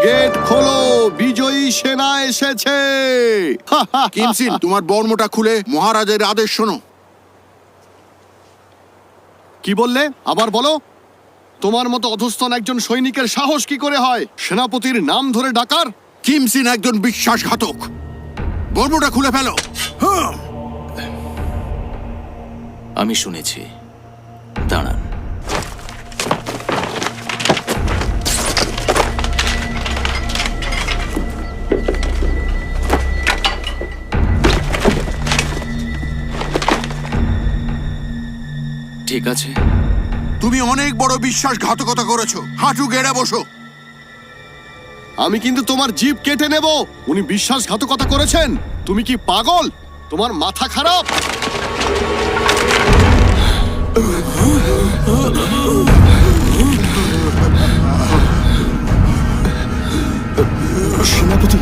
Gate খোলো, বিজয়ী সেনা এসেছে। কিমসিন, তোমার বর্মটা খুলে মহারাজের আদেশ শোনো। কি বললে? আবার বলো। তোমার মতো অধস্তন একজন সৈনিকের সাহস কি করে হয় সেনাপতির নাম ধরে ডাকার? কিমসিন একজন বিশ্বাসঘাতক। বর্মটা খুলে ফেলো। আমি শুনেছি, দাঁড়ান। ঠিক আছে, তুমি অনেক বড় বিশ্বাসঘাতকতা করেছো। হাঁটু গেড়ে বসো। আমি কিন্তু তোমার জিভ কেটে নেব। উনি বিশ্বাসঘাতকতা করেছেন? তুমি কি পাগল? তোমার মাথা খারাপ? সেনাপতি